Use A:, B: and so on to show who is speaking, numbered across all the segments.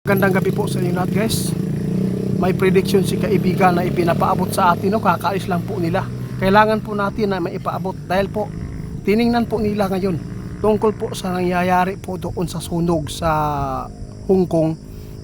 A: Magandang gabi po sa inyo lahat, guys. May prediction si kaibigan na ipinapaabot sa atin, no? Kakaalis lang po nila. Kailangan po natin na maipaabot dahil po tiningnan po nila ngayon tungkol po sa nangyayari po doon sa sunog sa Hong Kong.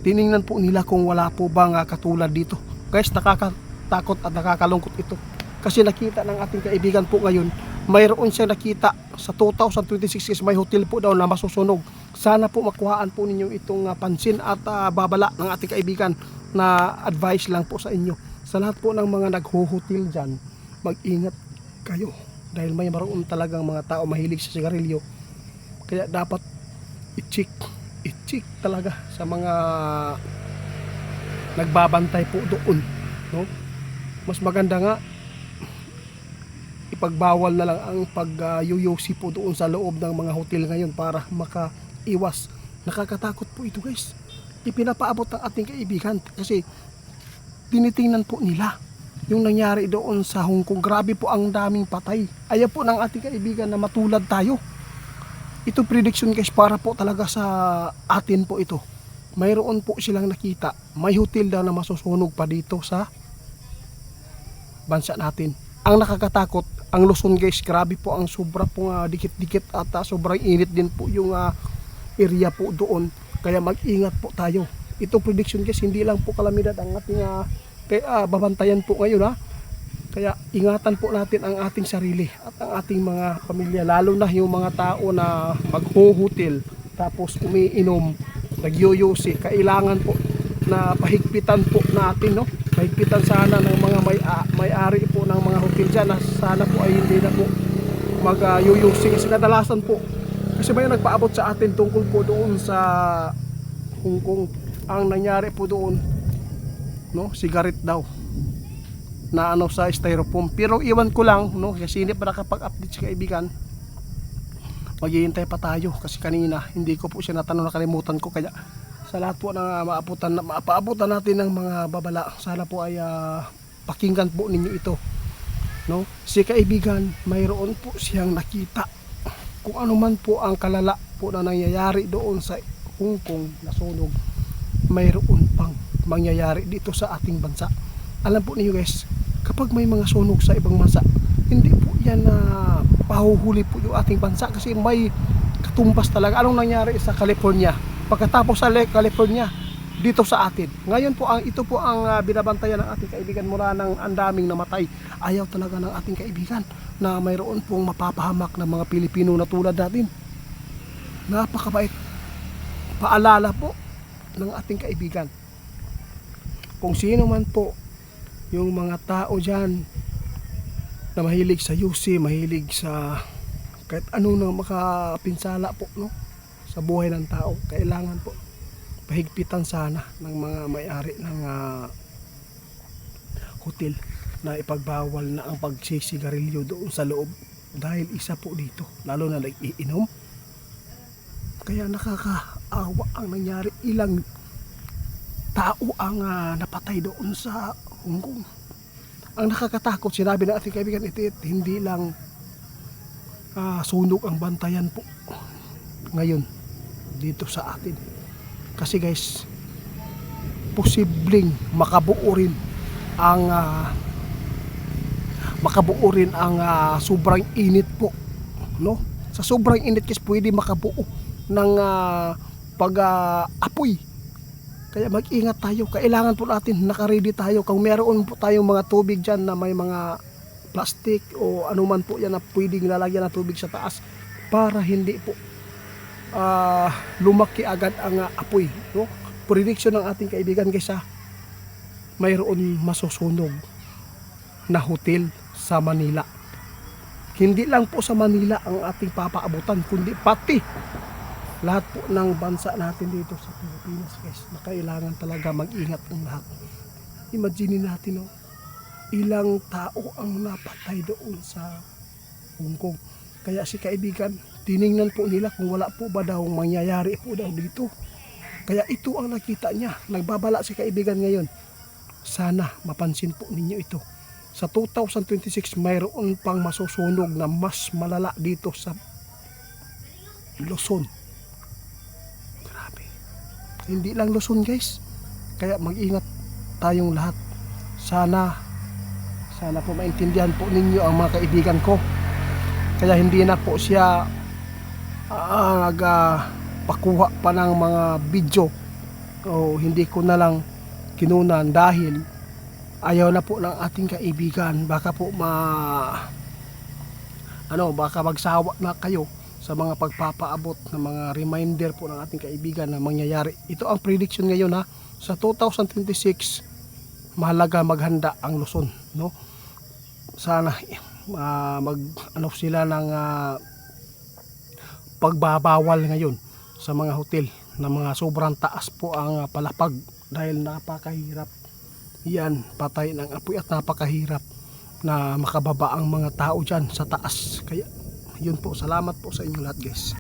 A: Tiningnan po nila kung wala po bang katulad dito. Guys, nakakatakot at nakakalungkot ito. Kasi nakita ng ating kaibigan po ngayon, mayroon siya nakita sa 2026 is may hotel po daw na masusunog. Sana po makuhaan po ninyo itong pansin at babala ng ating kaibigan na advice lang po sa inyo. Sa lahat po ng mga nagho-hotel dyan, mag-ingat kayo. Dahil may maroon talagang mga tao mahilig sa sigarilyo. Kaya dapat i-check talaga sa mga nagbabantay po doon, no? Mas maganda nga ipagbawal na lang ang pag-yuyosi po doon sa loob ng mga hotel ngayon para makaiwas. Nakakatakot po ito, guys. Ipinapaabot ng ating kaibigan kasi tinitingnan po nila yung nangyari doon sa Hong Kong. Grabe po, ang daming patay. Ayaw po ng ating kaibigan na matulad tayo. Ito prediction, guys, para po talaga sa atin po ito. Mayroon po silang nakita, may hotel daw na masusunog pa dito sa bansa natin. Ang nakakatakot, ang Luzon, guys, grabe po ang sobra pong dikit-dikit at sobrang init din po yung area po doon. Kaya mag-ingat po tayo. Itong prediction, guys, hindi lang po kalamidad ang ating babantayan po ngayon, Kaya ingatan po natin ang ating sarili at ang ating mga pamilya, lalo na yung mga tao na magho-hotel tapos umiinom, nagyoyosi. Kailangan po na pahigpitan po natin, no? Pahigpitan sana ng mga may-ari po ng mga hotel dyan, na sana po ay hindi na po mag-yoyosi. Kadalasan po kasi may nagpaabot sa atin tungkol po doon sa Hong Kong. Ang nangyari po doon, no, sigaret daw na sa styrofoam. Pero iwan ko lang, no, kasi hindi pa nakapag-update si kaibigan. Maghihintay pa tayo kasi kanina hindi ko po siya natanong, nakalimutan ko. Kaya sa lahat po ng mapaabutan natin ng mga babala, sana po ay pakinggan po ninyo ito, no? Si kaibigan, mayroon po siyang nakita. Kung ano man po ang kalala po na nangyayari doon sa Hong Kong na sunog, mayroon pang mangyayari dito sa ating bansa. Alam po niyo, guys, kapag may mga sunog sa ibang bansa, hindi po yan na pahuhuli po yung ating bansa kasi may katumbas talaga. Anong nangyari sa California? Pagkatapos sa California, dito sa atin. Ngayon po, ito po ang binabantayan ng ating kaibigan mula ng andaming namatay. Ayaw talaga ng ating kaibigan na mayroon pong mapapahamak ng mga Pilipino na tulad natin. Napakabait. Paalala po ng ating kaibigan. Kung sino man po yung mga tao dyan na mahilig sa UC, mahilig sa kahit ano na makapinsala po, no, sa buhay ng tao, kailangan po pahigpitan sana ng mga may-ari ng hotel na ipagbawal na ang pagsisigarilyo doon sa loob, dahil isa po dito, lalo na nag-iinom. Kaya nakakaawa ang nangyari. Ilang tao ang napatay doon sa Hong Kong. Ang nakakatakot, sinabi ng ating kaibigan, hindi lang sunog ang bantayan po ngayon dito sa atin. Kasi, guys, posibleng makabuo rin ang sobrang init po, no? Sa sobrang init, guys, pwede makabuo ng pag-apoy. Kaya mag-ingat tayo. Kailangan po natin nakaready tayo. Kung meron po tayong mga tubig dyan na may mga plastic o anuman po yan na pwedeng lalagyan ng tubig sa taas para hindi po lumaki agad ang apoy, no? Prediction ng ating kaibigan, guys, mayroon masusunog na hotel sa Manila. Hindi lang po sa Manila ang ating papaabutan, kundi pati lahat po ng bansa natin dito sa Pilipinas, guys, na kailangan talaga mag-ingat ng lahat. Imagine natin, no, ilang tao ang napatay doon sa Hong Kong. Kaya si kaibigan, tiningnan po nila kung wala po ba daw mangyayari po daw dito. Kaya ito ang nakita niya. Nagbabala si kaibigan ngayon. Sana mapansin po ninyo ito. Sa 2026, mayroon pang masusunog na mas malala dito sa Luzon. Hindi lang Luzon guys. Kaya mag-ingat tayong lahat. Sana po maintindihan po ninyo ang mga kaibigan ko. Kaya hindi na po siya nagpakuha pa ng mga video. O hindi ko na lang kinunan dahil ayaw na po ng ating kaibigan. Baka po baka magsawa na kayo sa mga pagpapaabot ng mga reminder po ng ating kaibigan na mangyayari. Ito ang prediction ngayon ha. Sa 2026, mahalaga maghanda ang Luzon, no? Sana sila ng pagbabawal ngayon sa mga hotel na mga sobrang taas po ang palapag dahil napakahirap. Yan, patay ng apoy at napakahirap na makababa ang mga tao dyan sa taas. Kaya yun po, salamat po sa inyo lahat guys.